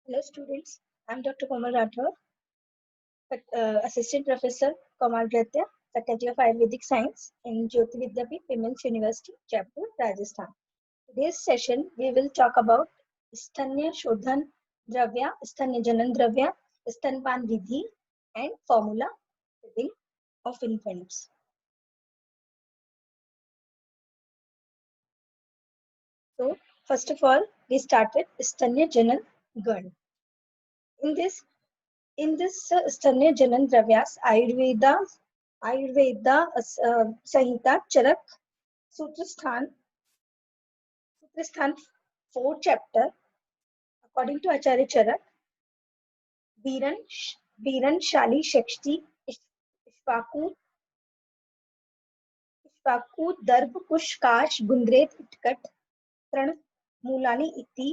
Hello students, I'm Dr. Komal Rathore, Assistant Professor Kamal Bhatia, Faculty of Ayurvedic Science in Jyoti Vidyapeeth Women's University, Jaipur, Rajasthan. Today's session we will talk about Stanya Shodhan Dravya, Stanya Janan Dravya, Stanpan Vidhi and formula feeding of infants. So first of all, we start with Stanya Janan Gan. In this स्तन्य जनन द्रव्यास आयुर्वेदा संहिता चरक सूत्र स्थान 4 chapter according to Acharya Charak वीरन वीरन शाली शक्ति इश्वाकु इश्वाकु दर्भ कुश काश गुंद्रेत इटकट तृण मूलानि इति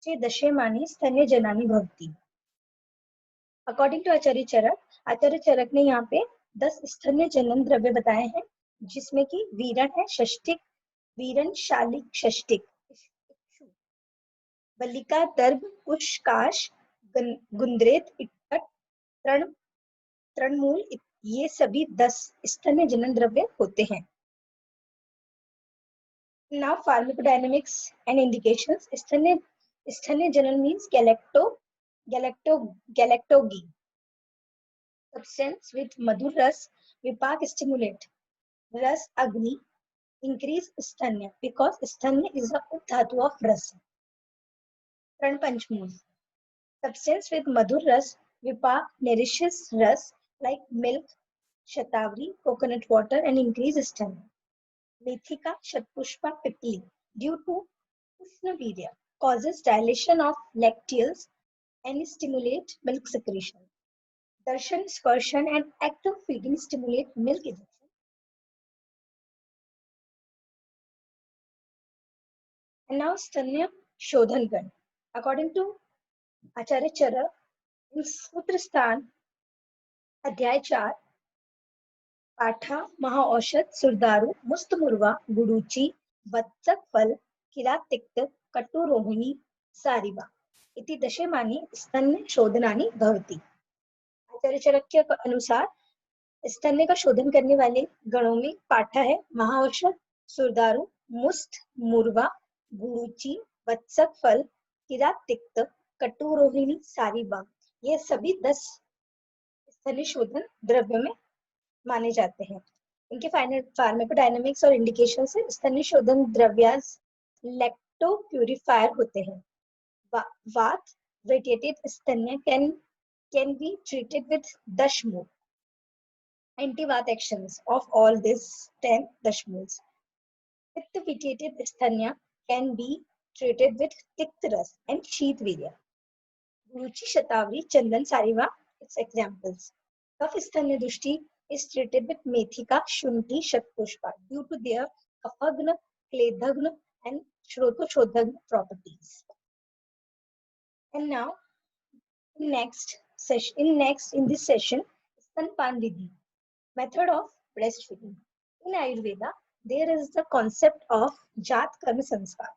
चे दशेमानि स्तन्य जनानि भवति. अकॉर्डिंग टू आचार्य चरक ने यहाँ पे 10 स्तन्य जनन द्रव्य बताए हैं, जिसमें कि वीरण है षष्टिक, वीरण शालिक षष्टिक, बलिका दर्भ कुश काश गुंद्रेत इटकट तृणमूल, ये सभी 10 स्तन्य जनन द्रव्य होते हैं. Now pharmacodynamics and indications. स्तन्य जनन means galactogy, substance with madhur ras, vipak stimulate, ras agni increase stanya because stanya is a dhatu of ras. Tran panchmool, substance with madhur ras, vipak nourishes ras like milk, shatavari, coconut water and increase stanya. Methika Shatpushpa pitli due to Ushnavirya causes dilation of lacteals and stimulate milk secretion. Darshan, Sparshan and active feeding stimulate milk ejection. And now Stanya Shodhangan. According to Acharya Charak, in Sutrasthan, Adhyay 4, पाठा महाऔषध सुरदारु मुस्तमुर्वा गुडुची वत्सक फल किरात तिक्त कटुरोहिणी सारिवा इति दशेमानि स्तन्य शोधनानि भवति. आचार्य चरक के अनुसार स्तन्य का शोधन करने वाले गणों में पाठा है, महाऔषध, सुरदारु, मुस्त, मुर्वा, गुडुची, वत्सक फल, किरात तिक्त, कटुरोहिणी सारिवा, ये सभी 10 स्तन्य शोधन द्रव्यों में माने जाते हैं. इनके फार्माकोडायनामिक्स और इंडिकेशन से स्तन्य शोधन द्रव्यास लैक्टो प्यूरिफायर होते हैं. वात वेटेटेड स्तन्य can be treated with dashmul. Anti-vat actions of all these 10 dashmuls. Pitta vitiated sthanya can be treated with tiktras and sheetvirya. Guruchi, Shatavari, Chandan, Sariva, its examples. Kaf sthanya dushti is treated with Methika, Shunti, Shatpushpa due to their Kafagna, Kledhagna and Shrotochodhagna properties. And now, in this session, Stanpan Vidhi, method of breastfeeding. In Ayurveda, there is the concept of Jat Karma Sanskar.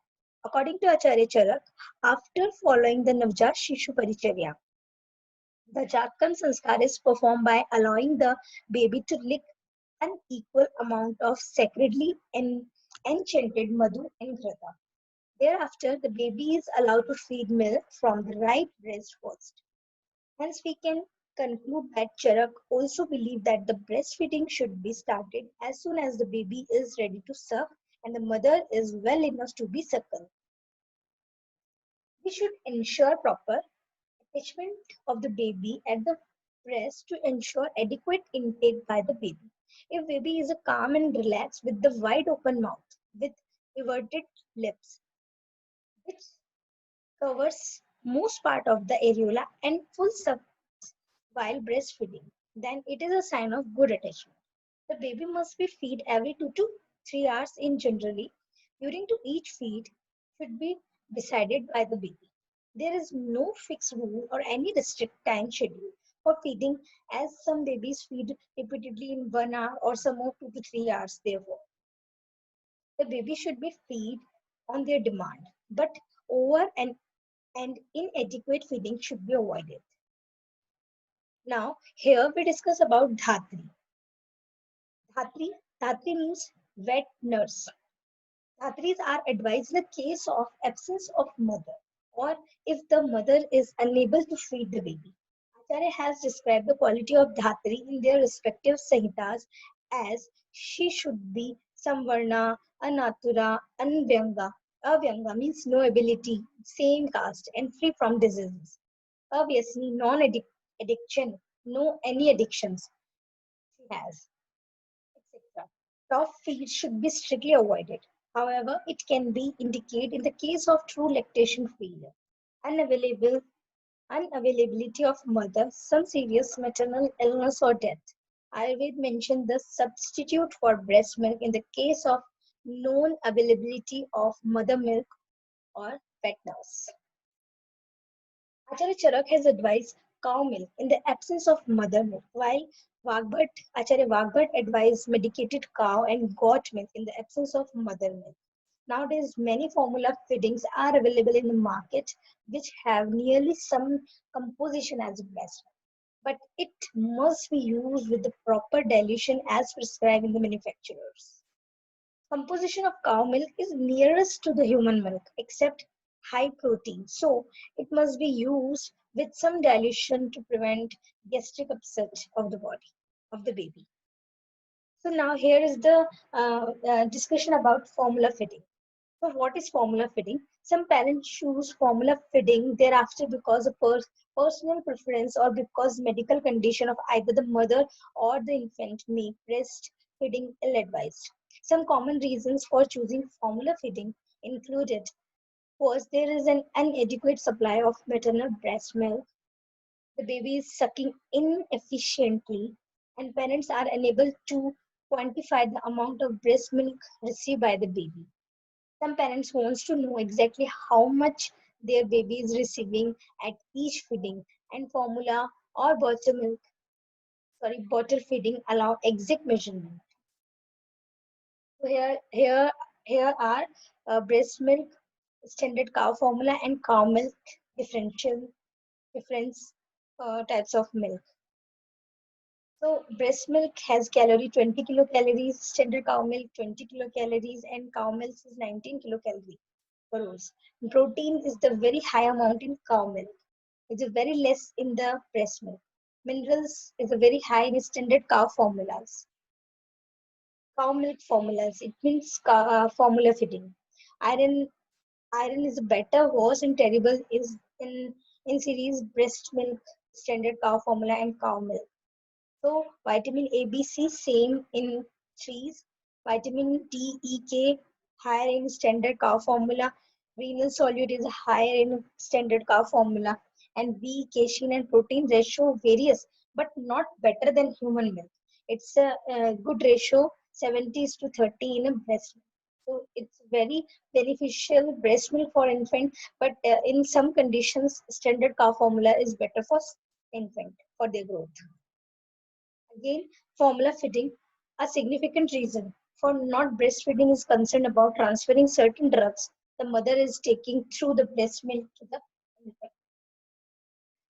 According to Acharya Charak, after following the Navjat Shishu Paricharya, the Jatkam Sanskar is performed by allowing the baby to lick an equal amount of sacredly enchanted madhu and grata. Thereafter, the baby is allowed to feed milk from the right breast first. Hence, we can conclude that Charak also believed that the breastfeeding should be started as soon as the baby is ready to suck and the mother is well enough to be suckled. We should ensure proper attachment of the baby at the breast to ensure adequate intake by the baby. If baby is calm and relaxed with the wide open mouth with everted lips, which covers most part of the areola and full suck while breastfeeding, then it is a sign of good attachment. The baby must be fed every 2 to 3 hours in generally. During to each feed should be decided by the baby. There is no fixed rule or any restrict time schedule for feeding, as some babies feed repeatedly in 1 hour or some more 2 to 3 hours. Therefore, the baby should be fed on their demand, but over and and inadequate feeding should be avoided. Now, here we discuss about Dhatri. Dhatri, Dhatri means wet nurse. Dhatris are advised in the case of absence of mother or if the mother is unable to feed the baby. Acharya has described the quality of Dhatri in their respective Samhitas as she should be Samvarna, Anatura, Anvyanga. Avyanga means no ability, same caste, and free from diseases. Avyasni, non-addiction, no any addictions she has, etc. Soft feed should be strictly avoided. However, it can be indicated in the case of true lactation failure, unavailable, unavailability of mother, some serious maternal illness or death. Ayurveda mentioned the substitute for breast milk in the case of known availability of mother milk or wet nurse. Acharya Charak has advised cow milk in the absence of mother milk, while Acharya Vagbhat advised medicated cow and goat milk in the absence of mother milk. Nowadays, many formula feedings are available in the market which have nearly some composition as breast milk, but it must be used with the proper dilution as prescribed in the manufacturers. Composition of cow milk is nearest to the human milk except high protein, so it must be used with some dilution to prevent gastric upset of the body of the baby. So now here is the discussion about formula feeding. So what is formula feeding? Some parents choose formula feeding thereafter because of personal preference or because medical condition of either the mother or the infant make breastfeeding ill-advised. Some common reasons for choosing formula feeding included: first, there is an inadequate supply of maternal breast milk. The baby is sucking inefficiently, and parents are unable to quantify the amount of breast milk received by the baby. Some parents wants to know exactly how much their baby is receiving at each feeding, and formula or bottle feeding allow exact measurement. So here are breast milk, standard cow formula, and cow milk difference types of milk. So breast milk has calorie 20 kilocalories, standard cow milk 20 kilocalories, and cow milk is 19 kilocalories. Crores. Protein is the very high amount in cow milk. It's a very less in the breast milk. Minerals is a very high in standard cow formulas. Cow milk formulas. It means formula feeding. Iron iron is better, worse, and terrible is in series breast milk, standard cow formula, and cow milk. So vitamin A, B, C same in trees. Vitamin D, E, K higher in standard cow formula. Renal solute is higher in standard cow formula. And B, casein and protein ratio varies, but not better than human milk. It's a good ratio, 70 to 30 in a breast milk. So it's very beneficial breast milk for infant, but in some conditions, standard cow formula is better for infant for their growth. Again, formula feeding, a significant reason for not breastfeeding is concerned about transferring certain drugs the mother is taking through the breast milk to the infant.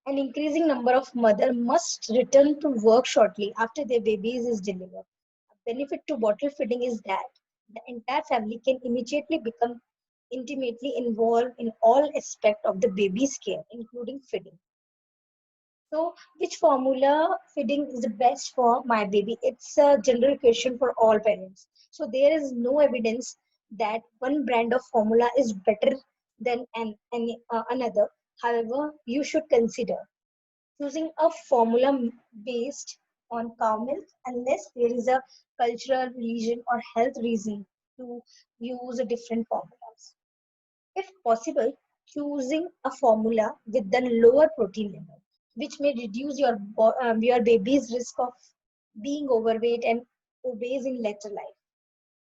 An increasing number of mothers must return to work shortly after their baby is delivered. A benefit to bottle feeding is that the entire family can immediately become intimately involved in all aspects of the baby's care, including feeding. So, which formula feeding is the best for my baby? It's a general question for all parents. So, there is no evidence that one brand of formula is better than another. However, you should consider choosing a formula based on cow milk unless there is a cultural, religion, or health reason to use a different formulas. If possible, choosing a formula with the lower protein level, which may reduce your baby's risk of being overweight and obese in later life.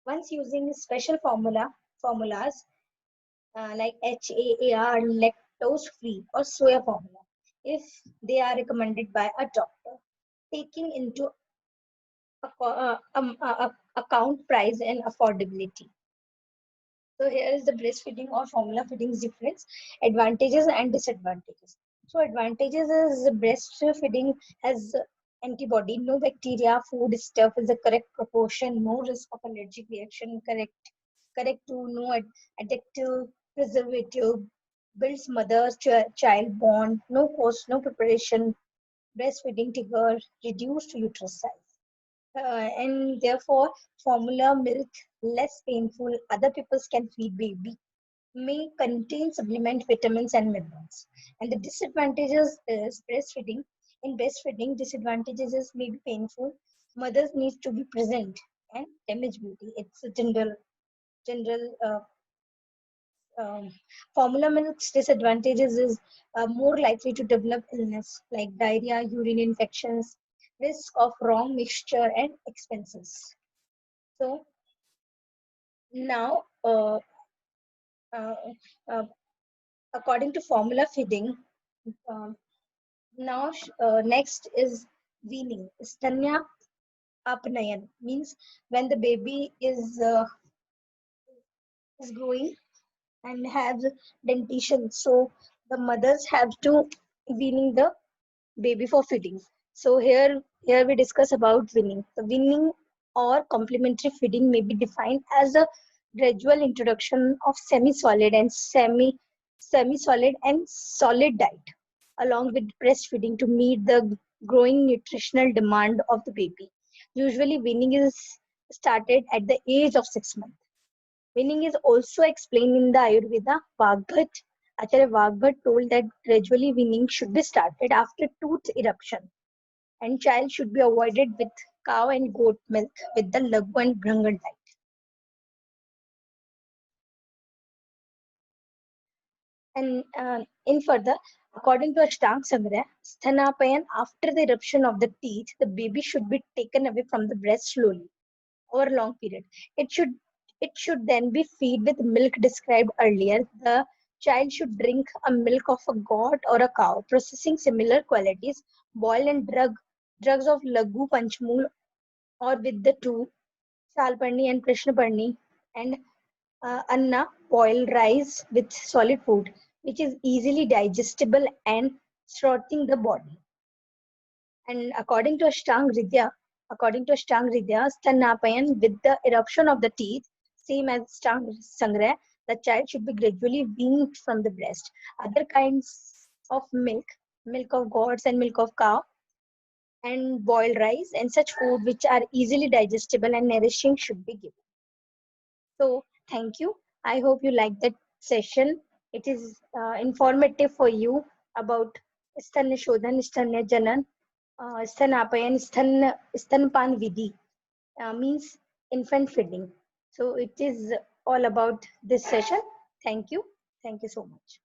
Once using special formulas like HAAR, lactose free, or soya formula, if they are recommended by a doctor, taking into account price and affordability. So here is the breastfeeding or formula feeding's difference, advantages and disadvantages. So advantages is breastfeeding has antibody, no bacteria, food stuff is the correct proportion, no risk of allergic reaction, correct to no addictive preservative, builds mother-child bond, no cost, no preparation, breastfeeding trigger, reduced uterus size. And therefore formula milk less painful, other people can feed baby, may contain supplement vitamins and minerals. And the disadvantages is breastfeeding. In breastfeeding, disadvantages is maybe painful, mothers need to be present, and damage beauty. It's a general um, formula milk's disadvantages is more likely to develop illness like diarrhea, urine infections, risk of wrong mixture, and expenses. So now, uh, uh, according to formula feeding, um, next is weaning. Stanya apnayan means when the baby is growing and has dentition. So the mothers have to weaning the baby for feeding. So here we discuss about weaning. The weaning or complementary feeding may be defined as a gradual introduction of semi-solid and solid diet along with breastfeeding to meet the growing nutritional demand of the baby. Usually weaning is started at the age of 6 months. Weaning is also explained in the Ayurveda. Acharya Vagbhat told that gradually weaning should be started after tooth eruption, and child should be avoided with cow and goat milk with the Laghu and Bhrangan diet. And in further, according to Ashtang Sangrah, Sthanapayan, after the eruption of the teeth, the baby should be taken away from the breast slowly over a long period. It should it should then be fed with milk described earlier. The child should drink a milk of a goat or a cow, possessing similar qualities. Boil and drugs of Laghu Panchmul or with the two Salparni and Krishnaparni and Anna boil rice with solid food, which is easily digestible and strengthening the body. And according to Ashtang Hridaya, Stannapayan with the eruption of the teeth, same as Ashtang Sangrah, the child should be gradually weaned from the breast. Other kinds of milk of goats and milk of cow, and boiled rice, and such food which are easily digestible and nourishing should be given. So, thank you. I hope you liked that session. It is informative for you about Stanna Shodhan, Stanna Janan, Stanapayan, Stanpan Vidhi means infant feeding. So, it is all about this session. Thank you. Thank you so much.